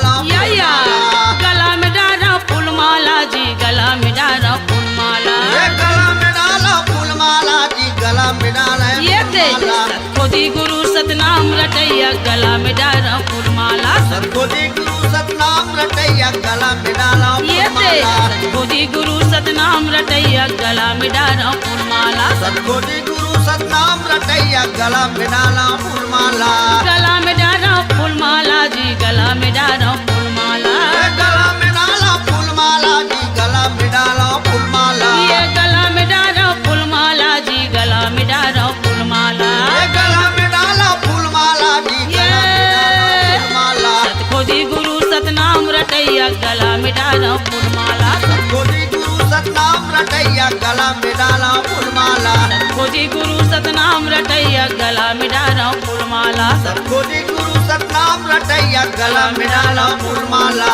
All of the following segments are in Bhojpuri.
डाला गला में डाला फूल माला जी, गला में डाला फूल माला। गला में डाला फूल माला जी, गला में डाला ये खोजी गुरु सतनाम रटैया, गला में डाला फूल माला। खोजी गुरु सतनाम रटैया, गला में डाला ये खोजी गुरु सतनाम रटैया, गला में डाला फूल माला। खोजी गुरु सतनाम रटैया, गला में डाला फूल माला। गला में डाला फूल माला जी, गला में डाला फूल माला। गला में डाला फूल माला जी, गला में डाला फूल माला। ये गला में डाला फूल माला जी, गला में डाला फूल माला। गला में डाला फूल माला जी, गला में डाला फूल माला। खोजी गुरु सतनाम रटैया, गला में डाला फूल माला। खोजी गुरु सतनाम रटैया, गला में डाला फूल माला। खोजी गुरु सतनाम रटैया, गला में डाला फूल माला। खोजी गुरु सतनाम रटैया, गला में डाला फूल माला।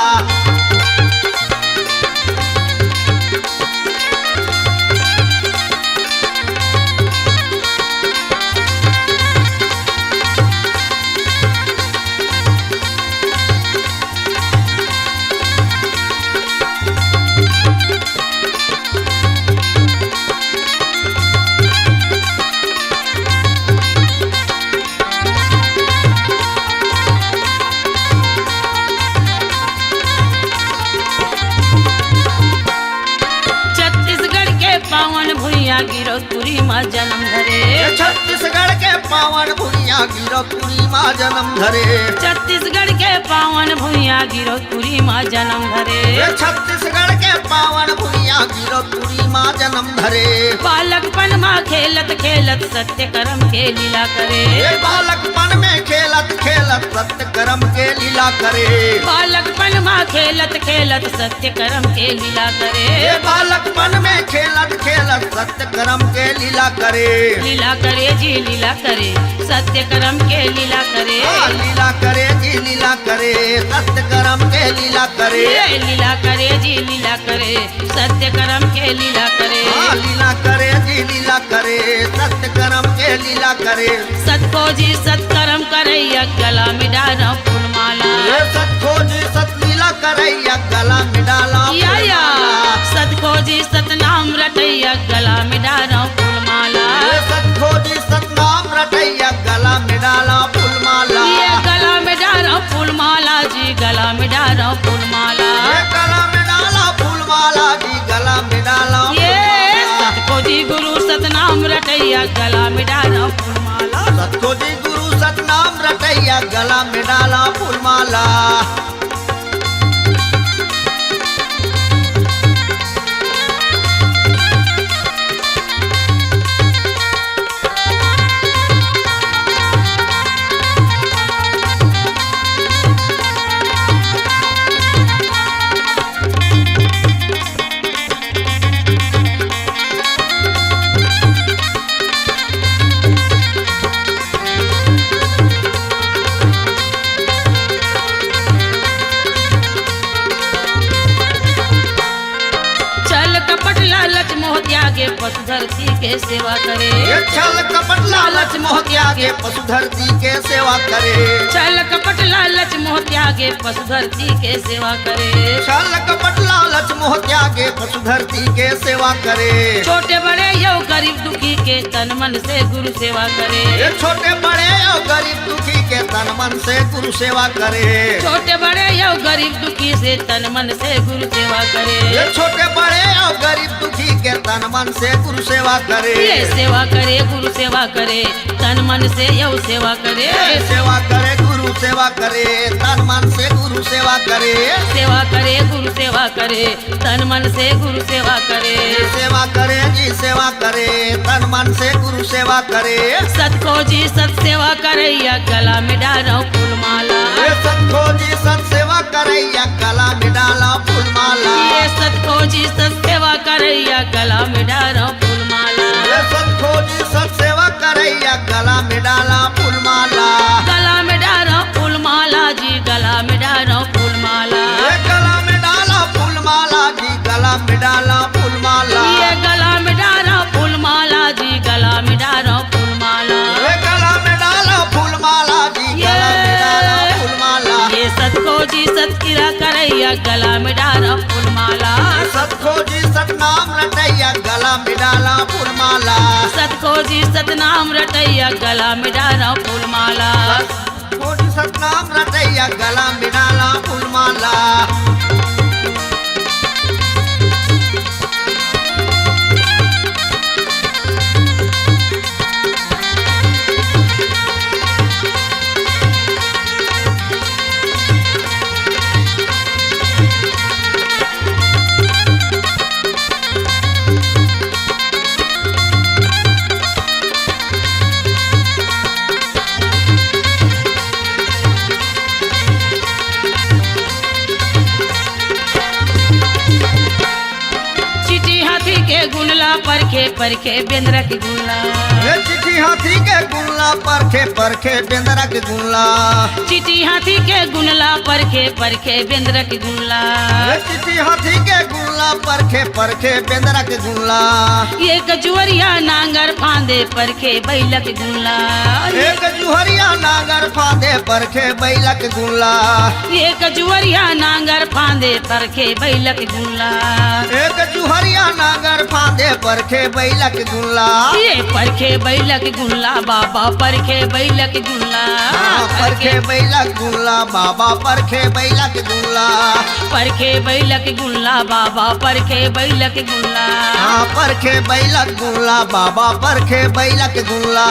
पावन भुइया गिरपुरी माँ जन्म धरे। छत्तीसगढ़ के पावन भुइया गिरपुरी माँ जन्म धरे। छत्तीसगढ़ के पावन भुइया गिरपुरी माँ जन्म धरे। छत्तीसगढ़ के पावन भुइया गिरपुरी माँ जन्म धरे। बालकपन माँ खेलत खेलत सत्य कर्म के लीला करे। बालकपन में खेलत खेलत सत्य कर्म के लीला करे। बालकपन माँ खेलत खेलत सत्य कर्म के लीला करे। बालकपन में खेलत खेलत सत्य कर्म के लीला करे। लीला करे जी लीला करे, सत्य कर्म के लीला करे। लीला करे जी लीला करे, सत्य कर्म के लीला करे। लीला करे जी लीला करे, सत्य कर्म के लीला करे। लीला करे जी लीला करे, सत्य कर्म के लीला करे। सतखो जी सत्कर्म करैया, गला में डाला फूल माला। सतखो जी सतलीला करैया, गला में डाला सतखो जी सतनाम रटैया, गला में डाला फूल माला। सतखो जी सतनाम रटैया, गला में डाला फूल माला। ये गला में डाला फूल माला जी, गला में डाला फूल माला। गला में डाला फूल माला जी, गला में डाला। ये सतखो जी गुरु सतनाम रटैया, गला में डाला फूल माला। सतखो जी गुरु सतनाम रटैया, गला में डाला फूल माला। पशु धरती के सेवा करे। छल कपट लालच मोह त्यागे पशु धरती के सेवा करे। छल कपट लालच मोह त्यागे पशु धरती के सेवा करे। छल कपट लालच मोह त्यागे पशु धरती के सेवा करे। छोटे बड़े यो गरीब दुखी के तन मन से गुरु सेवा करे। छोटे बड़े यो गरीब दुखी के तन मन से गुरु सेवा करे। छोटे बड़े यो गरीब दुखी से तन मन से गुरु सेवा करे। छोटे बड़े यो गरीब दुखी के तन मन से गुरु सेवा करे। ये सेवा करे गुरु सेवा करे, तन मन से यो सेवा करे। सेवा करे गुरु सेवा करे, तन मन से गुरु सेवा करे। सेवा करे गुरु सेवा करे, तन मन से गुरु सेवा करे। सेवा करे जी सेवा करे, तन मन से गुरु सेवा करे। सतखो जी सत सेवा करैया, गला में डाला फूल माला। सतखो जी सत सेवा करैया, गला में डाला फूल माला। ये सतखो जी सत सेवा करैया, गला में डाला फूल माला। सतखो जी सत सेवा करैया, गला में डाला फूल माला। गला में डाला फूल माला जी, गला में डाला फूल माला। गला में डाला फूल माला जी, गला में डाला फूल माला। ये गला में डाला फूल माला जी, गला में डाला फूल माला। गला में डाला फूल माला जी, गला में डाला फूल माला। ये सतखो जी सत तिरा करैया गला में डारा फूलमाला सतखोजी सतनाम रटैया गला में डाला फूलमाला सतखोजी सतनाम रटैया गला में डारा फूलमाला सतखोजी सतनाम रटैया गला में डाला फूलमाला गुनला परखे परखे बेंद्रा के गुनला चिट्ठी हाथी के गुनला परखे परखे बेंद्रा के गुनला चिट्ठी हाथी के गुनला परखे परखे बेंद्रा के गुनला चिट्ठी हाथी के गुनला परखे परखे बेंद्रा के गुनला एक जुहरिया नांगर फांदे परखे बैला के गुनला एक जुहरिया नांगर फांदे परखे बैला के गुनला एक जुहरिया नांगर फांदे परखे बैला के गुनला एक जुहरिया नांगर फांदे परखे बैला के गुनला ये परखे बैला के गुनला बाबा परखे बैला के गुनला परखे बैला के गुनला बाबा परखे बैला के गुनला परखे बैला के गुनला बाबा परखे बैला के गुनला परखे बैला के गुनला बाबा परखे बैला के गुनला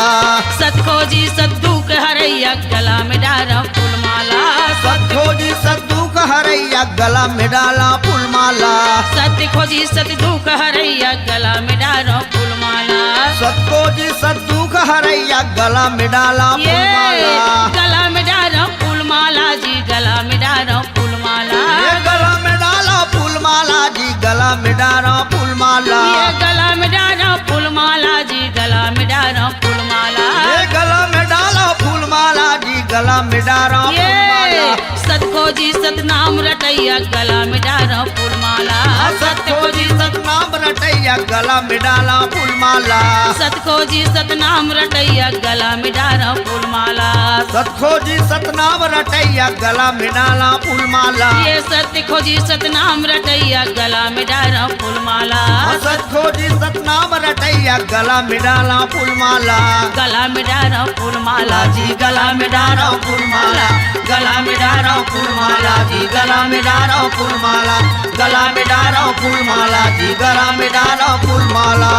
सतखोजी सद्दूक हरैया गला में डारा फूलमाला सतखोजी सद्दूक हरैया गला में डाला फूलमाला सतखोजी सद्दूक हरैया गला में डारा फूलमाला सतखोजी सद्दूक हरैया गला में डाला फूलमाला गला में डारा फूलमाला जी गला में डारा फूलमाला गला में डाला फूलमाला जी गला में डाला फूलमाला गला में डारा फूलमाला जी गला में डारा फूलमाला गला में डाला फूलमाला जी गला में डाला फूलमाला सतखोजी सतनाम रटैया गला में डारा फूलमाला सतखोजी सतनाम रटैया गला में डाला फूलमाला सतखोजी सतनाम रटैया गला में डारा फूलमाला सतखोजी सतनाम रटैया गला में डाला फूलमाला ये सतखोजी सतनाम रटैया गला में डारा फूलमाला सतखोजी सतनाम रटैया गला में डाला फूलमाला गला में डारा फूलमाला जी गला में डारा फूलमाला गला में डारा फूलमाला जी गला में डारा फूलमाला गला में डाला फूलमाला जी गला में डाला फूलमाला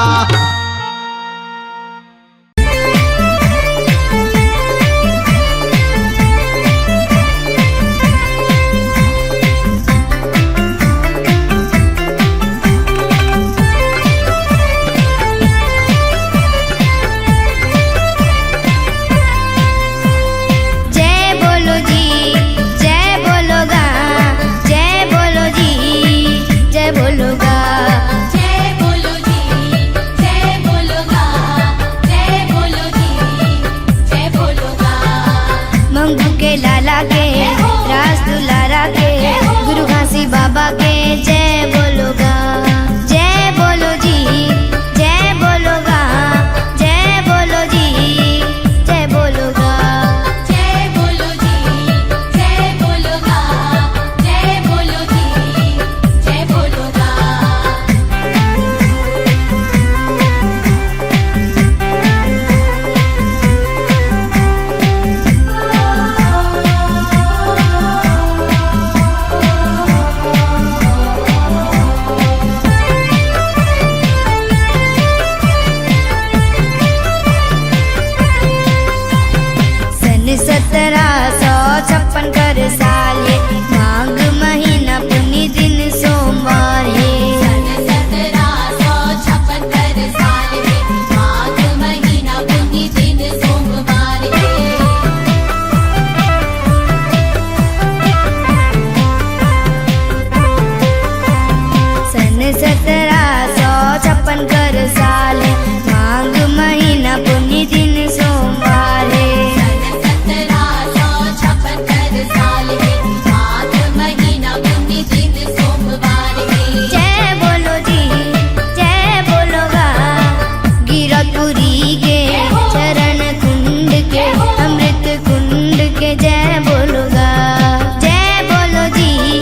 बाबा के जय बोलोगा जय बोलो जी जय बोलोगा जय बोलो जी जय बोलोगा जय बोलो जी जय बोलोगा जय बोलो जी जय बोलोगा जय बोलो जी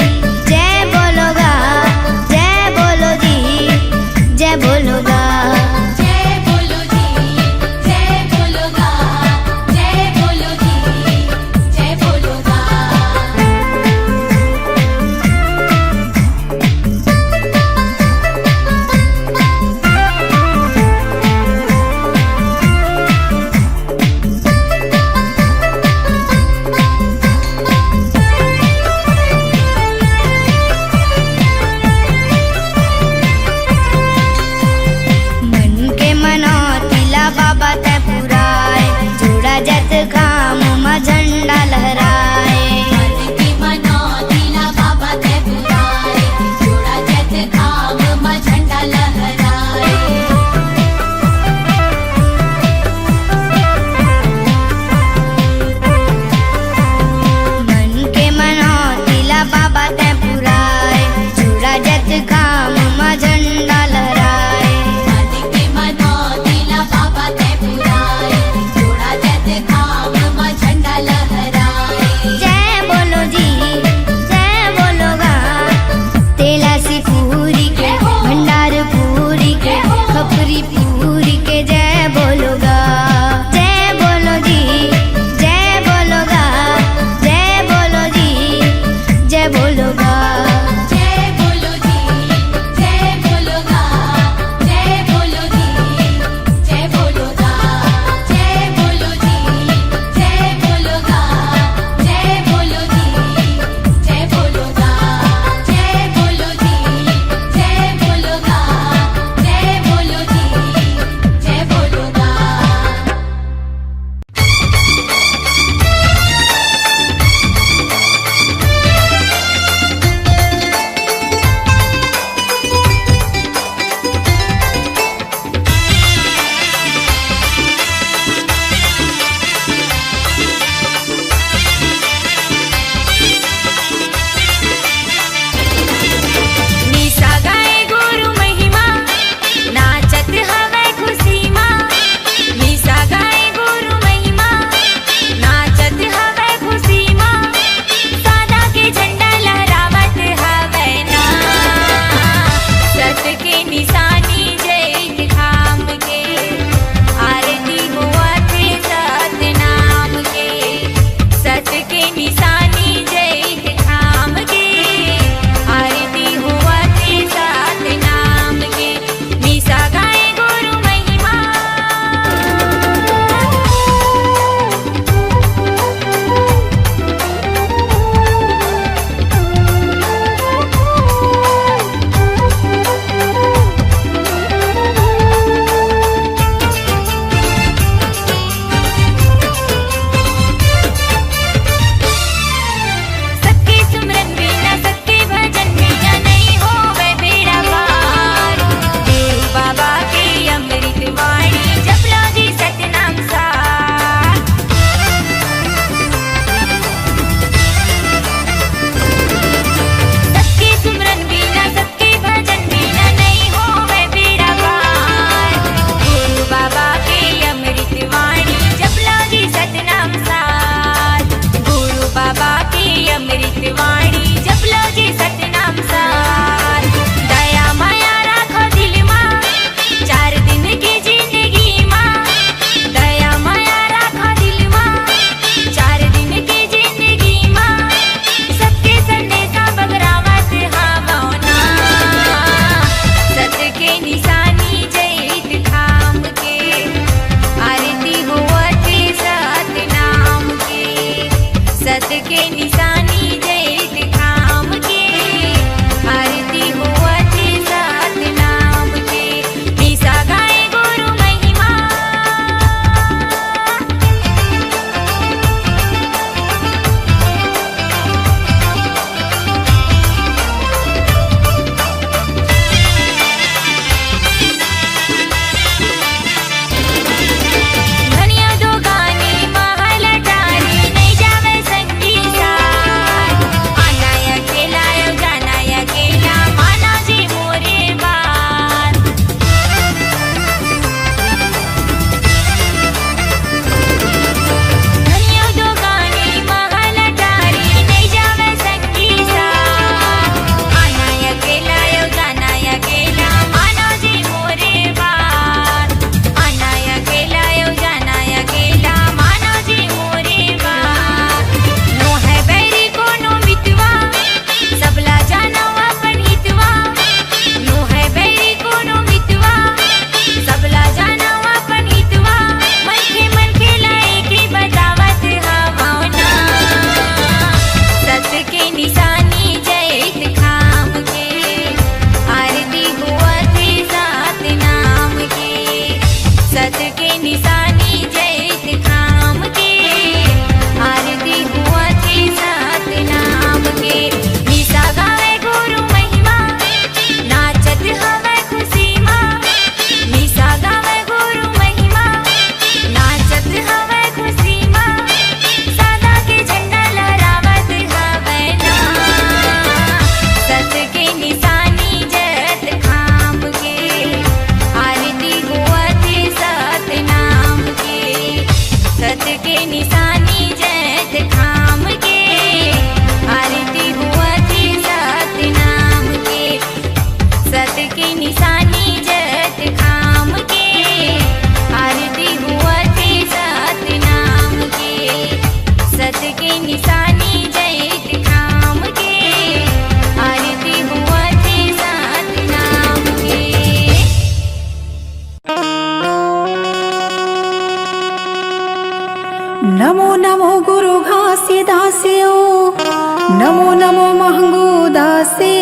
नमो नमो महंगू दासे,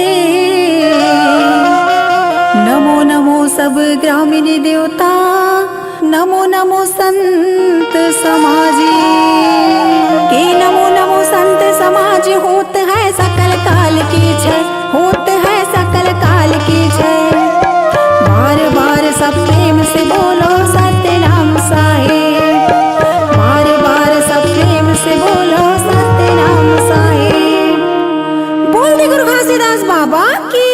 नमो नमो सब ग्रामीण देवता, नमो नमो संत समाजी के, नमो नमो संत समाज। होत है सकल काल की जय, होत है सकल काल की जय। बार बार सब प्रेम से बोलो सत्य नाम साहेब, बार बार सब प्रेम से बोलो सत्य नाम साहेब। बोल दे गुरु घासीदास बाबा की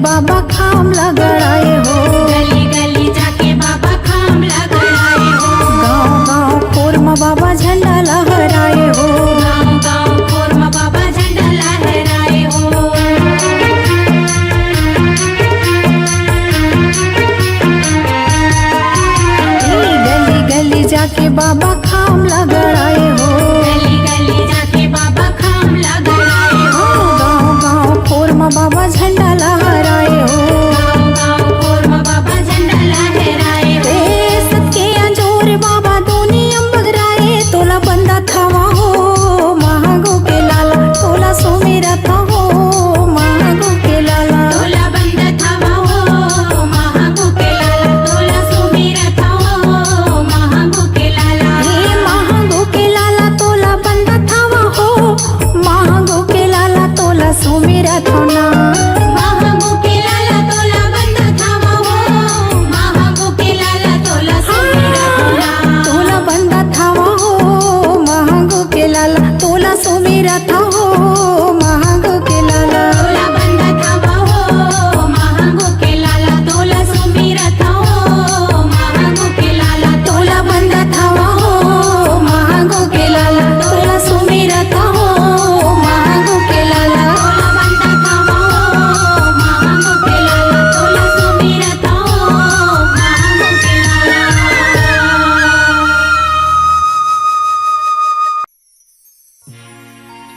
बाबा खाम लगड़ाए हो। गली गली जाके बाबा खाम लगड़ाए हो। गाँव गाँव खोर में बाबा झंडा लहराए हो। गाँव गाँव खोर में बाबा झंडा लहराए हो। गली गली जाके बाबा खाम लगड़ाए हो। गली गली जाके बाबा खाम लगड़ाए हो। गाँव गाँव खोर में बाबा झंडा लहराए हो। गाँव गाँव खोर में बाबा झंडा लहराए हो। सबके अंजोर बाबा दोनी अम्बगराए तोला बंदा थावा हो। महागो के लाला तोला सोमेरा था हो। महागो के लाला तोला बंद थावा हो। महागो के लाला तोला सुमेरा था हो। महागो के लाला हे महागो के लाला तोला बंदा थावा हो। महागो के लाला तोला सोमेरा था ना। महागो के लाला तोला बंद थावा हो। महागो के लाला तोला सुमेरा था। तोला बंदा थावा हो। महागो के लाला तोला सोमेरा था हो। महागो के लाला तोला बंद थावा हो। महागो के लाला तोला सुमेरा था हो। महागो के लाला तोला बंदा थावा हो। महागो के लाला तोला सोमेरा था हो। महागो के लाला तोला बंद थावा हो। महागो के लाला तोला सुमेरा था हो। महागो के लाला।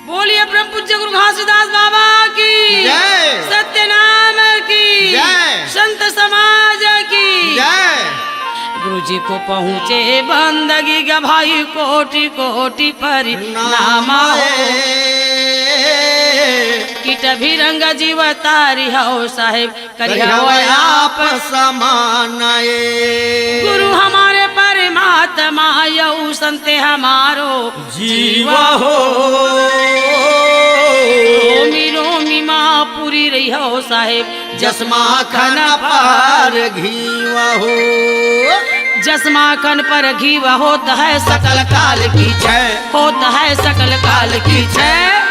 बोलिए परम पूज्य गुरु घासीदास बाबा की जय। सत्य नाम की जय। संत समाज की जय। गुरु जी को पहुँचे बंदगी का भाई कोटि कोटि परिणामा किट भी रंग जीव तारी हो साहेब करिहो आप समानाए गुरु हमारे परमात्मा यऊ संत हमारो जीवा हो रोमी रोमी माँ पूरी रही हो साहेब जसमा खन पार घीवा हो जसमाखन पर घी होता है सकल काल की जय। होता है सकल काल की जय।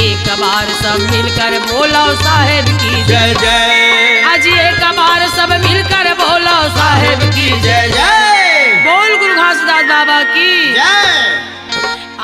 एक बार सब मिलकर बोलो साहेब की जय जय आज एक बार सब मिलकर बोलो साहेब की जय जय बोल गुरु घासीदास बाबा की जय।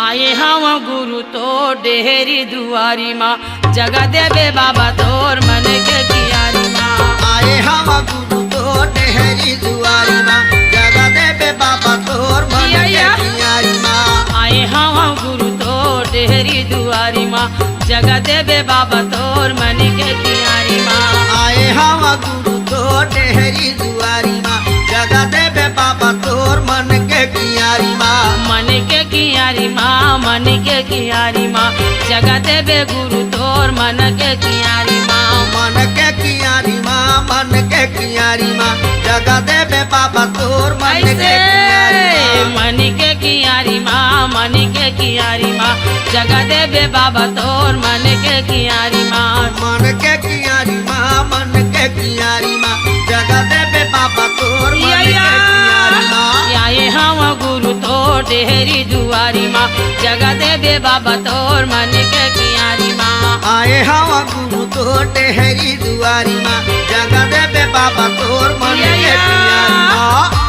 आए हम गुरु तो डेहरी दुआरी माँ जगह देवे बाबा तोर मन के कियारी माँ आए हम गुरु तो डेहरी दुआरी माँ जगह देवे बाबा तोर मन के कियारी माँ आए हम गुरु तो डेहरी दुआरी माँ जगह देवे बाबा तोर मन के कियारी माँ आए हम गुरु तो डेहरी दुआरी माँ जगह देवे बाबा तोर मन के कियारी माँ मन के कियारी माँ मन के कियारी माँ जगह देवे गुरु तोर मन के कियारी माँ मन के कियारी माँ मन के कियारी माँ जगह देवे बाबा तोर मन के कियारी माँ मन के कियारी माँ मन के कियारी माँ जगह देवे बाबा तोर मन के कियारी माँ मन के कियारी माँ मन के कियारी माँ जगह देवे बाबा तोर मन के कियारी माँ आए हम गुरु तो डेहरी दुआरी माँ जगह देवे बाबा तोर मन के कियारी माँ आए हवा गुरु तो डेहरी दुआरी माँ जगह देवे बाबा तोर मन के कियारी माँ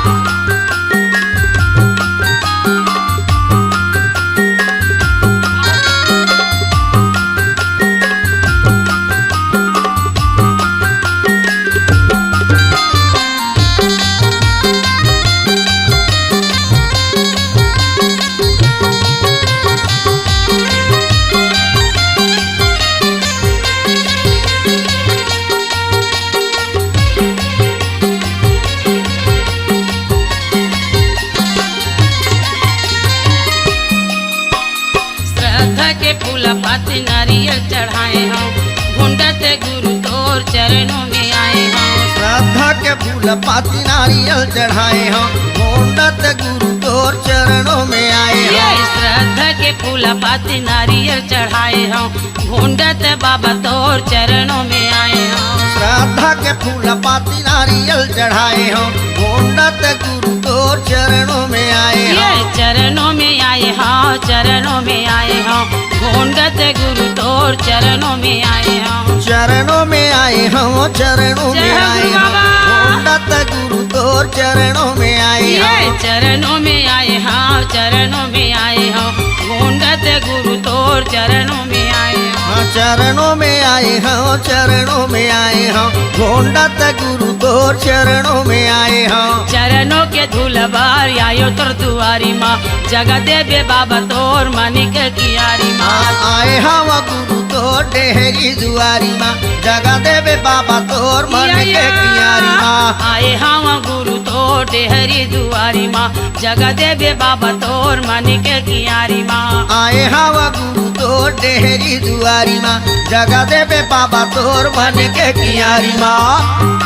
पाती नारियल चढ़ाए हम घुंडत गुरु तोर चरणों में आए हम श्रद्धा के फूल पाती नारियल चढ़ाए हम घोंडत गुरु तोर चरणों में आए ये हम श्रद्धा के फूल पाती नारियल चढ़ाए हम घुंडत बाबा तोर चरणों में आए हम श्रद्धा के फूल पाती नारियल चढ़ाए हम घोंडत गुरु तोर चरणों में आए ये हम चरणों में आए हाँ चरणों में आए हम घोंडत गुरु तोर चरणों में आए हम चरणों में आए हम चरणों में जय हो आए गुरु हम बाबा। ढूंढत गुरु तोर चरणों में आए ये हम चरणों में आए हाँ चरणों में आए हम ढूंढत गुरु तोर चरणों में आए हम हाँ, चरणों में आए हम चरणों में आए हम ढूंढत गुरु तोर चरणों में आए हम चरणों के धूल बार आयो तोर दुआरी माँ जगह देवे बाबा तोर मानिक कियारी माँ आए हम गुरु तोर डेहरी दुआरी माँ जगह देवे बाबा तोर मन के कियारी माँ आए हम गुरु तोर डेहरी दुआरी माँ जगह देवे बाबा तोर मानिक कियारी माँ आए हवा गुरु तोर डेहरी दुआरी माँ जगह देवे बाबा तोर मन के कियारी माँ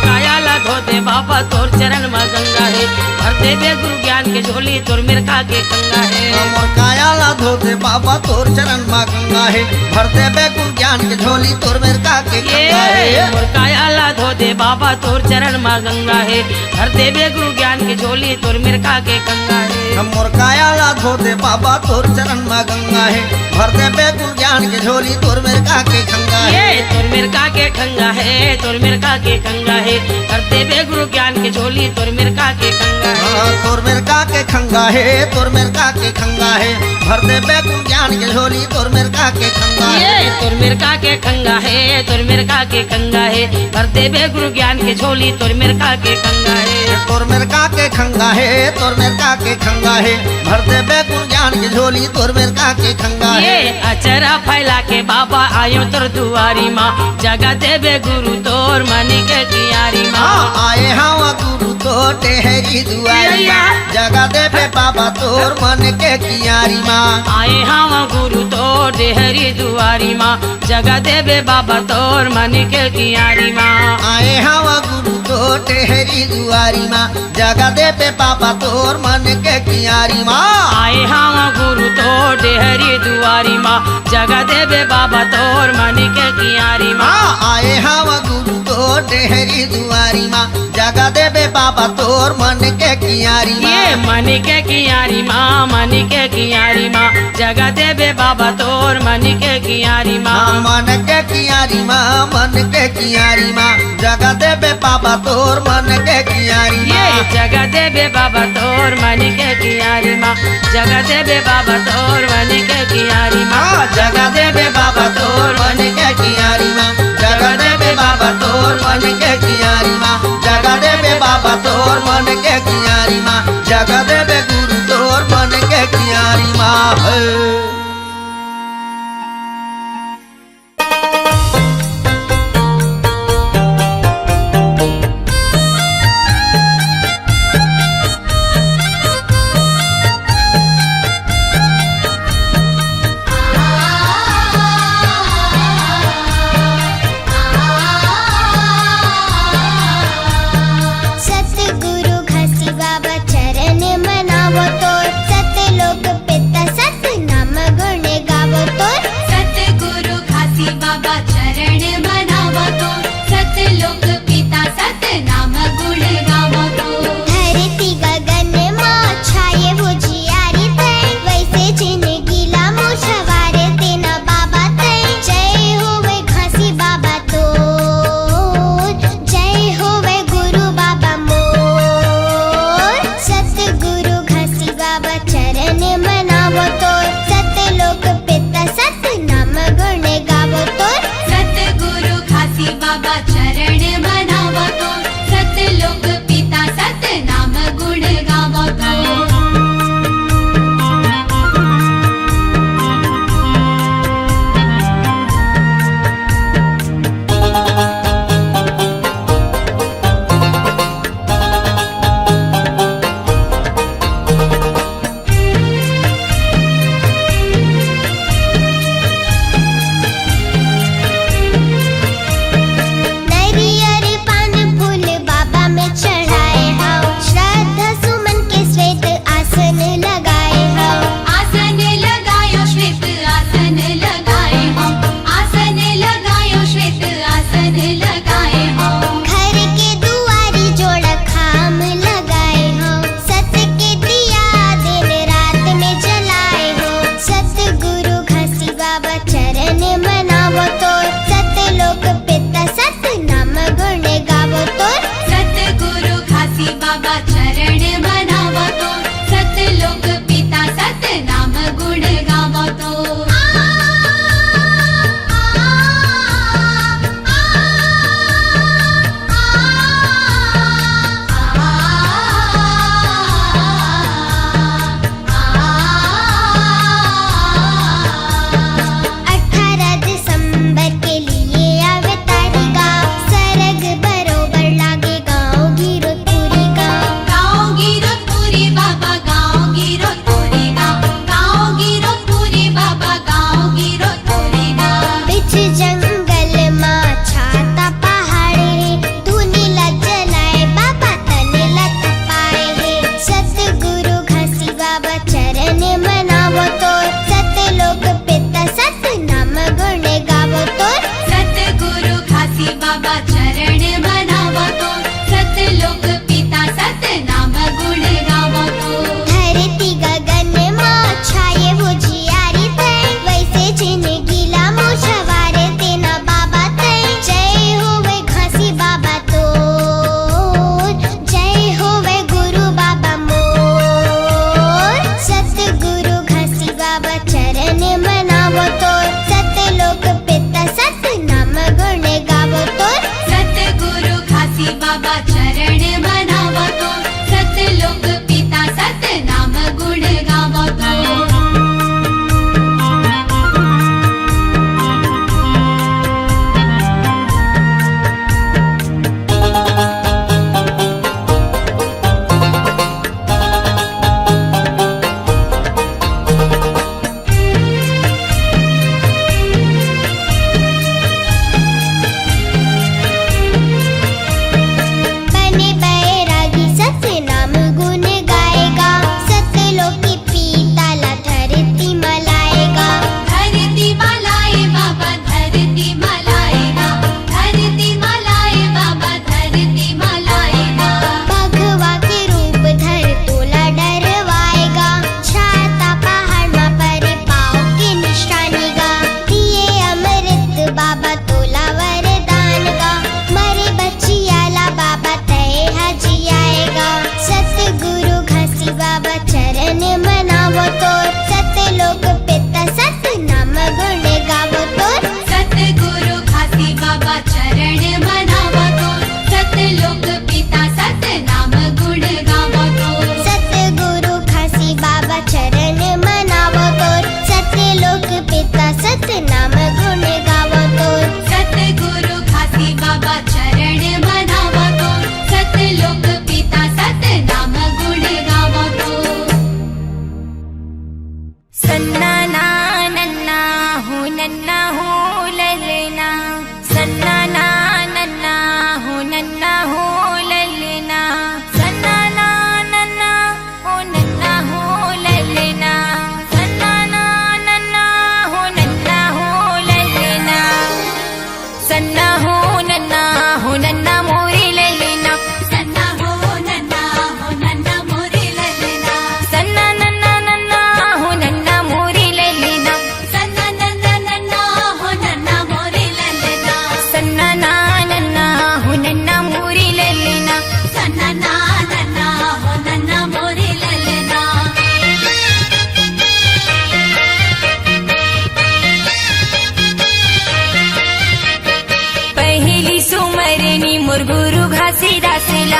कायाला धोते बाबा तोर चरण में गंगा है भर देवे गुरु ज्ञान के झोली तोर मिर्खा के कंगा है मोर कायाला धोते बाबा तोर चरण माँ गंगा है भर देवे गुरु ज्ञान के झोली तोर मेर का के गंगा ये है मोर कायाला धोते बाबा तोर चरण में गंगा है भर देवे गुरु ज्ञान के झोली तोर मिर्खा के कंगा है मोर कायाला धोते बाबा तोर चरण माँ गंगा है भर देवे गुरु ज्ञान के झोली तोर मेर का के गंगा है ये तोर मिर्खा के कंगा है तोर मिर्खा के कंगा है भर देवे गुरु ज्ञान के झोली तोर मिर्खा के कंगा है तोर मेर का के खंगा है तोर मेर का के खंगा है भर देवे गुरु ज्ञान के झोली तोर मेर का के खंगा है ये तोर मिर्खा के कंगा है तोर मिर्खा के कंगा है भर देवे गुरु ज्ञान के झोली तोर मिर्खा के कंगा है तोर मेर का के खंगा है तोर मेर का के खंगा है भर देवे गुरु ज्ञान के झोली तोर मेर का के खंगा है ये अचरा फैला के बाबा आयो तोर दुआरी माँ जगह देवे गुरु तोर मनी के कियारी माँ आए हवा गुरु तोर डेहरी दुआरी माँ जगह देवे बाबा तोर मन के कियारी माँ आए हम गुरु तोर डेहरी दुआरी माँ जगह देवे बाबा तोर मनी के कियारी माँ आए हवा गुरु तोर डेहरी दुआरी माँ जगह देवे बाबा तोर मन के कियारी माँ आए हम गुरु तोर डेहरी दुआरी माँ जगह देवे बाबा तोर मनी के कियारी माँ आए हवा गुरु तोर डेहरी दुआरी माँ जगह देवे बाबा तोर मन के कियारी माँ ये मनी के कियारी माँ मनी के कियारी माँ जगह देवे बाबा तोर मनी के कियारी माँ मन के कियारी माँ मन के कियारी माँ जगह देवे बाबा तोर मन के कियारी ये माँ जगह देवे बाबा तोर मनी के कियारी माँ जगह देवे बाबा तोर मनी के कियारी माँ जगह देवे बाबा तोर मन के कियारी माँ जगह देवे बाबा तोर मन के कियारी माँ जगह देवे बाबा तोर मन के कियारी माँ जगह देवे गुरु तोर मन के कियारी माँ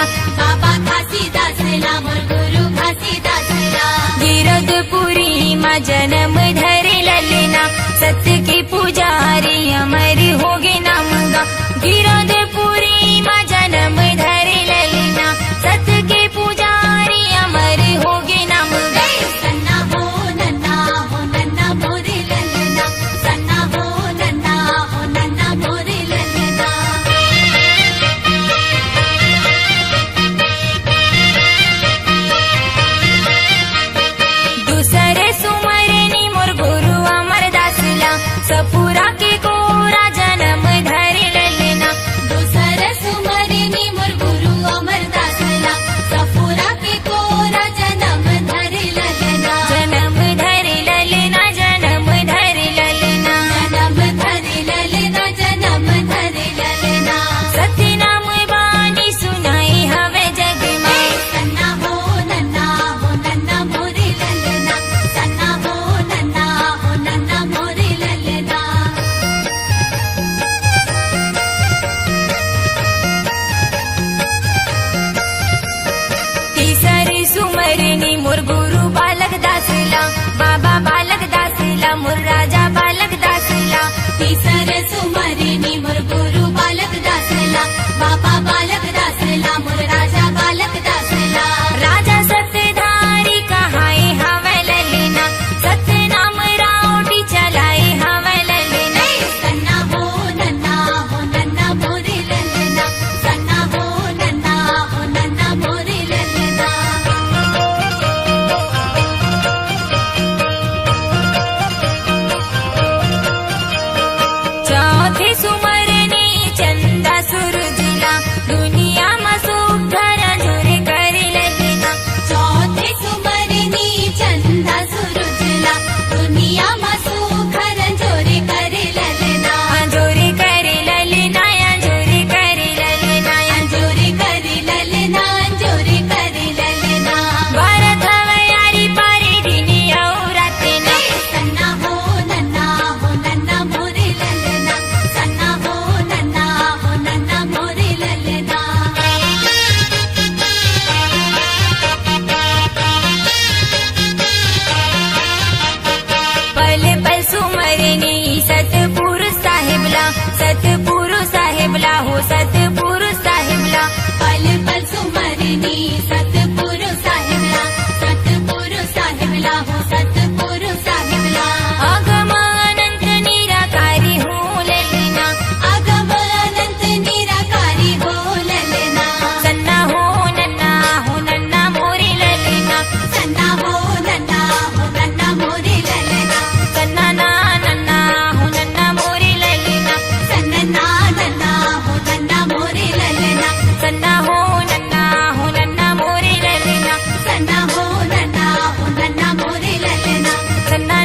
ललना बाबा घासीदासला मोर गुरु घासीदासला गिरधपुरी माँ जन्म धरे ललना सत्य की पुजारी अमर होगे नाम गा गिरधपुरी माँ जन्म धरे ललना सत्य के पुजारी अमर होगे नाम गा सन्ना हो नन्ना मोरे ललना सन्ना हो नन्ना मोरे ललना दूसरे सुमरनी मोर गुरु अमरदासला सपुरा के गोरा जन्म धरे ललना दूसरे सुमरनी मोर गुरु अमरदासला सपुरा के गोरा जन्म धरे ललना जन्म धरे ललना जन्म धरे ललना जन्म धरे ललना जन्म धरे ललना सत्य नाम बानी सुनाई हवे जग में सन्ना हो नन्ना मोरे ललना सन्ना हो नन्ना मोरे ललना तीसरी सुमरनी मोर गुरु बालक दासला बाबा बालक दासला मोर राजा बालक दासला तीसरे सुमरनी मोर गुरु बालक दासला बाबा बालक दासला मोर राजा बालक दासला राजा सत्यधारी कहाए हवे ललना सत्य नाम राउटी चलाए हवे ललना सन्ना हो नन्ना मोरे ललना सन्ना हो नन्ना मोरे ललना चौथे सुमरनी चंदा सूरजला दुनिया में सुख झुरे करे ललना चौथे सुमरनी चंदा सूरजला दुनिया में सुख झुरे करे ललना झुरे करे ललना झुरे करे ललना झुरे करे ललना झुरे करे ललना भारत हवयारी पारे दिनी और राते ना सन्ना हो नन्ना मोरे ललना सन्ना हो नन्ना मोरे ललना पल पल सुमरनी सतपुरुष साहेबला हो सतपुरुष साहेबला पल पल सुमरनी सतपुरुष साहेबला हो सतपुरुष साहेबला अगम अनंत निराकारी हो ललना अगम अनंत निराकारी हो ललना सन्ना हो नन्ना मोरे ललना सन्ना हो नन्ना मोरे ललना सन्ना नन्ना हो नन्ना मोरे ललना सन्ना नन्ना हो नन्ना मोरे ललना सन्ना हो नन्ना मोरे ललना सन्ना हो नन्ना मोरे ललना सन्ना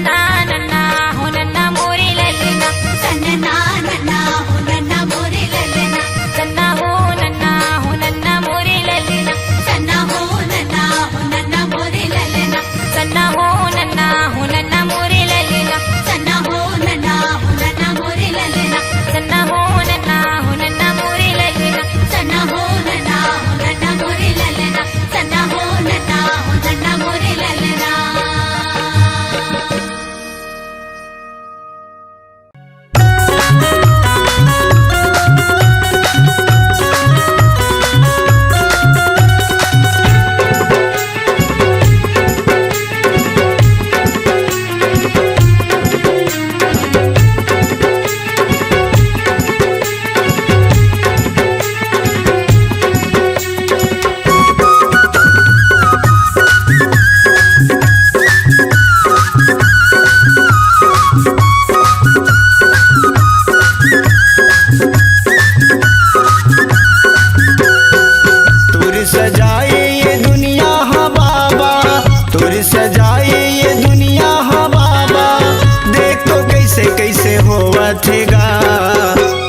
नन्ना हो नन्ना मोरे ललना सन्ना नन्ना हो नन्ना मोरे ललना सन्ना हो नन्ना मोरे ललना सन्ना हो नन्ना मोरे ललना सन्ना हो नन्ना मोरे ललना सन्ना हो नन्ना मोरे ललना सन्ना हो नन्ना मोरे ललना सन्ना हो नन्ना मोरे ललना सन्ना हो नन्ना मोरे ललना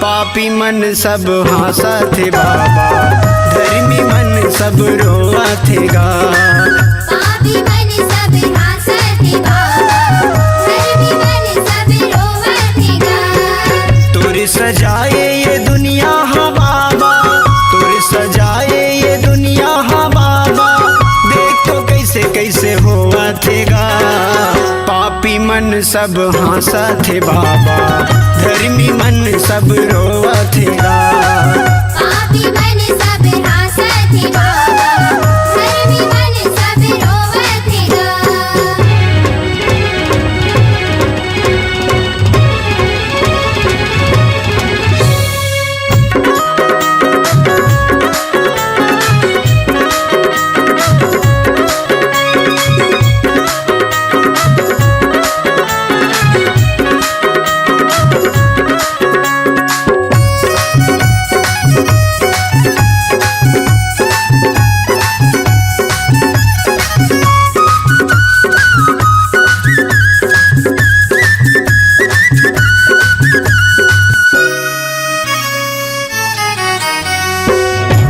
पापी मन सब हंसा थे बाबा, धर्मी मन सब रोआ थे गा। पापी मन सब हंसत बाबा, धर्मी मन सब रोवत गा। तुर सजाए ये दुनिया हाँ बाबा, तुर सजाए ये दुनिया मन सब हंसत हे बाबा, धर्मी मन सब रोवत हे गा। पापी मन सब हासत हे बाबा, धर्मी मन सब रोवत हे गा।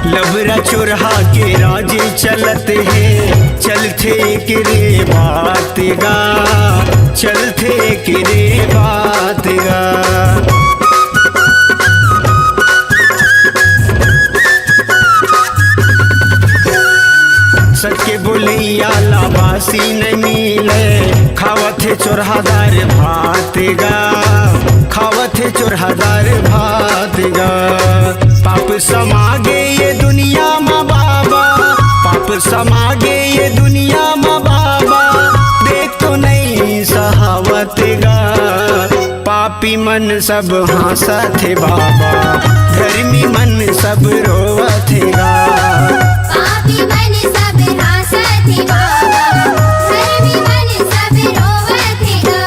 लबरा चुरहा के राजे चलत है, चलते के रे बात गा, चलते के रे बात गा। सके बोलैया लाबासी न मिले, खावत है चोरहादार भात गा, खावत है चोरहादार भात गा। पाप समागे ये दुनिया माँ बाबा, पाप समागे ये दुनिया माँ बाबा, देख तो नहीं सहावत गा। पापी मन सब हंसत हे बाबा, धर्मी मन सब रोवत हे गा। पापी मन सब हासत हे बाबा, धर्मी मन सब रोवत हे गा।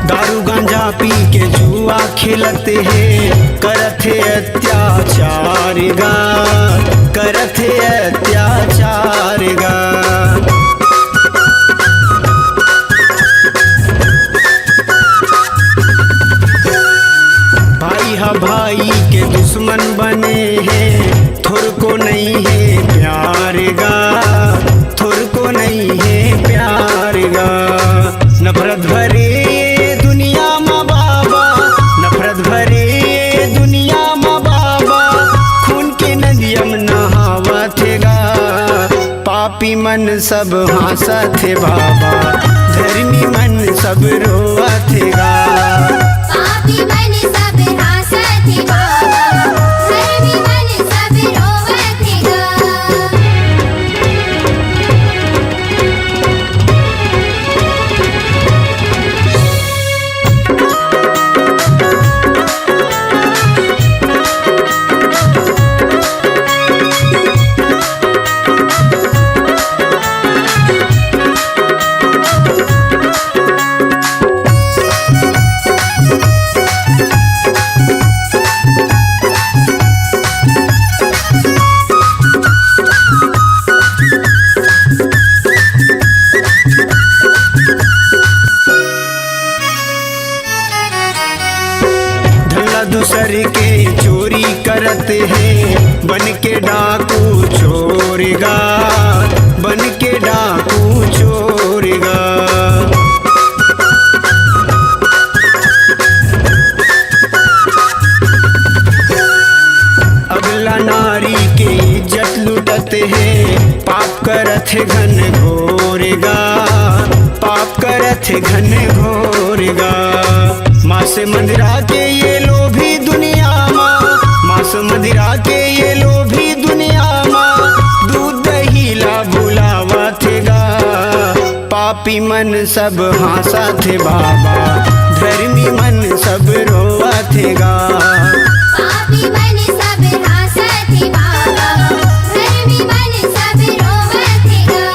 दारू गांजा पी के जुआ खेलते हैं, करत है अत्याचार गा, करत है अत्याचार गा। भाई हा भाई के दुश्मन बने हैं, थोर को नहीं है प्यार गा, थोर को नहीं है प्यार गा। नफरत भरे दुनिया माँ बाबा, नफरत भरे दुनिया माँ बाबा, खून के नदियम नहावत हे गा। पापी मन सब हंसत हे बाबा, धर्मी मन सब रोवत हे गा। पापी मन सब हासत हे बाबा, धर्मी मन सब रोवत हे गा। दूसर के चोरी करत है, बन के डाकू चोरेगा, बन के डाकू चोरेगा। अगला नारी के इज्जत लुटत है, पाप करत है घन घोरेगा, पाप करत है घन घोरेगा। मांस मंदिरा के ये लोभी दुनिया माँ, मांस मंदिरा के ये लोभी दुनिया माँ, दूध दही ला बुलावा थे गा। पापी मन सब हंसा थे बाबा, धर्मी मन सब रोवा थे गा। पापी मन सब हासत हे बाबा, धर्मी मन सब रोवत हे गा।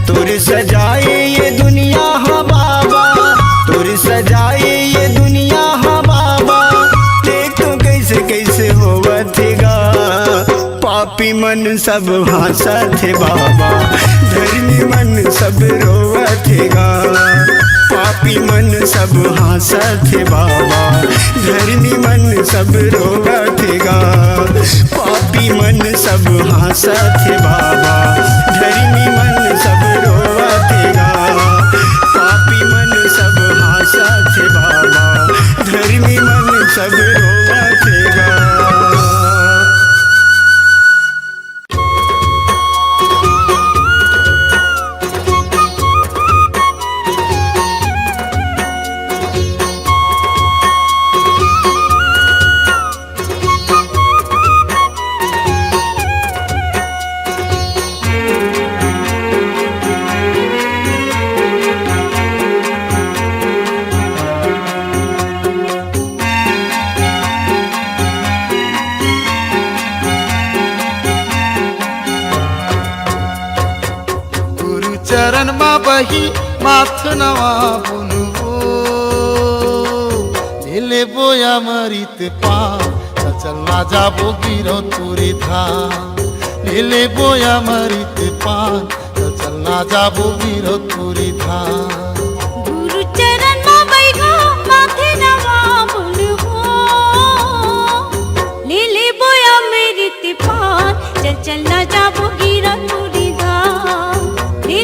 तोर सजाए ये दुनिया हा बाबा, तोर सजाए ये दुनिया हा बाबा, देख तो कैसे कैसे होवत मन सब हंसत है बाबा, धर्मी मन सब रोवत है गा। पापी मन सब हंसत है बाबा, धर्मी मन सब रोवत है गा। पापी मन सब हंसत है बाबा, धर्मी मन सब रोवत है गा। पापी मन सब हंसत है बाबा, धर्मी मन सब रोवत है गा। चरण मा बही माथ नवा बुनवो, ले बोया मरित पा चलना जाबो गिरो तुरी था। ले बोया मरित पा चलना जाबो गिरो तुरी था। गुरु चरण मा बैठो माथे नवा बुनवो, ले बोया मेरी तिपान चल ना जाबो गिरा तुरी धाम।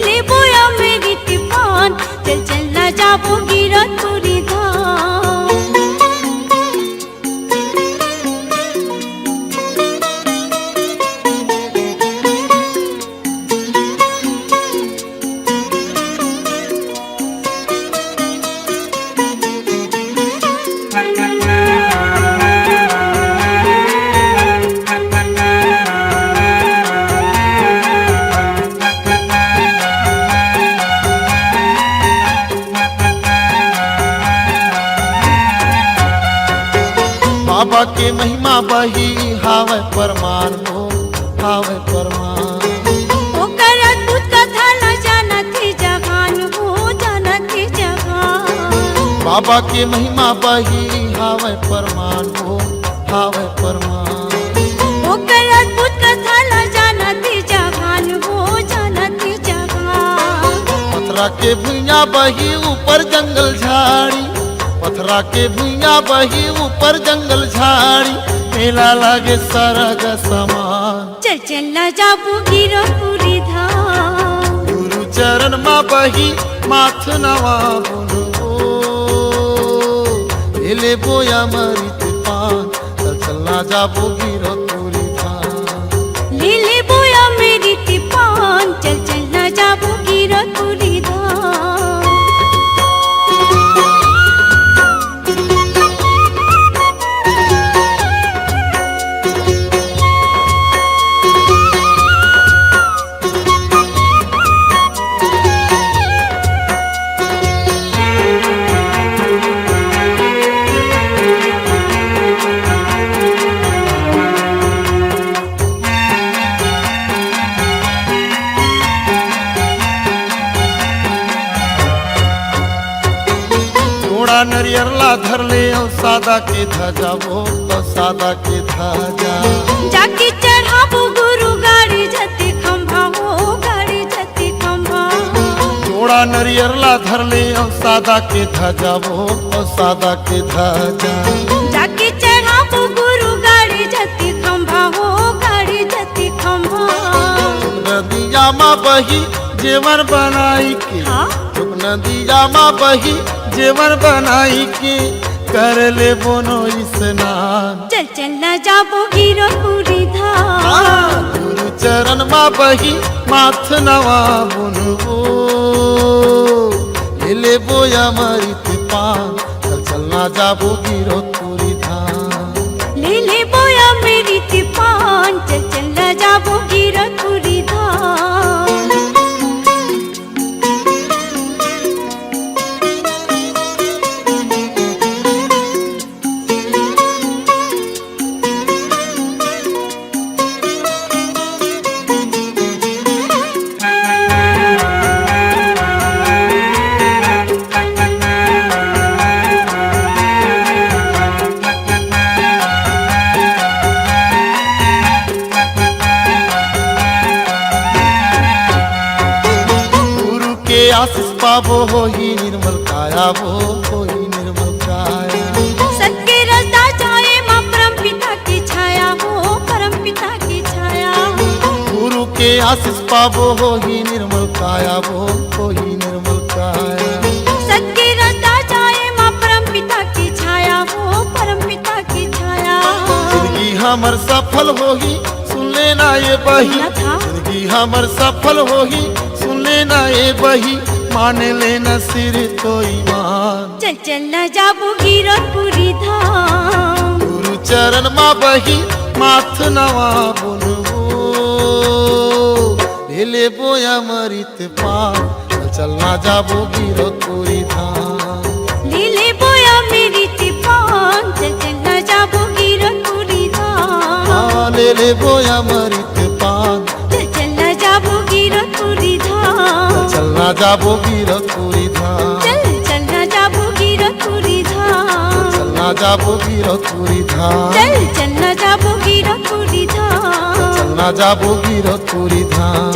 ले बोया मेरी तिपान चल ना जाबो गिरा तुरी धाम। बाबा के महिमा बही हावै परमान हो, हावै परमान। ओकर अद्भुत कथा न जानत ही जहान हो, जानत ही जहान। बाबा के महिमा बही हावै परमान हो, हावै परमान। ओकर अद्भुत कथा न जानत ही जहान हो, जानत ही जहान। पथरा के भुइया बही ऊपर जंगल झाड़ी, पथरा के भुइया बही ऊपर जंगल झाड़ी। मेला लागे सरग समान, चल ना जाबो गिरो पूरी धाम। गुरु चरण मा बही माथ नवा बुनवो, ले बोया मरित पान चलना जाबो गिरो तुरी धाम। ले बोया मेरी तिपान चल ना जाबो गिरो पूरी धाम। नरियर ला धर ले और सादा के ध्वजा वो, तो सादा के ध्वजा। जाके चढ़ाबो गुरु गाड़ी जति खंभा हो, गाड़ी जति खंभा। जोड़ा नरियर ला धर ले और सादा के ध्वजा वो, तो सादा के ध्वजा। जाके चढ़ाबो गुरु गाड़ी जति खंभा हो, गाड़ी जति खंभा। नदिया मा बही जेवर बनाई के, हाँ? नदिया मा बही जेवर बनाई के, कर ले बोनो स्नान। चल ना जाबो गिरो पूरी धाम। गुरु चरण मा बही माथ नवा बुनवो, ले बोया मरित पान चलना जाबो गिरो तुरी धाम। ले बोया मेरी तिपान चल ना जाबो गिरो पूरी धाम। आशीष पाबो होई निर्मल काया वो होई निर्मल काया। सत्य रसदा जाए माँ परम पिता की छाया हो, परम पिता की छाया हो। गुरु के आशीष पाबो होई निर्मल काया वो होई निर्मल काया। सत्य रसदा जाए माँ परम पिता की छाया हो, परम पिता की छाया हो। जिंदगी हमर सफल होगी सुन लेना ये बही, क्या था? जिंदगी हमर सफल होगी सुन लेना ये बही, मान लेना सिर तो ईमान। चल चल न जाबो गिरपुरी धाम, गुरु चरण मा बही माथ नवा बोलबो, ले बोया मरित पान चल ना जाबो गिरपुरी धाम। लीले बोया मेरी तिपान, चल चल न जाबो गिरपुरी धाम। ले बोया मरित पान चल चल न जाबो गिरपुरी धाम। चल ना जाबो गिरपुरी धाम। चल चल न जाबो गिरपुरी धाम। चल ना जाबो गिरपुरी धाम। चल चल न जाबो गिरपुरी धाम। चल ना जाबो गिरपुरी धाम।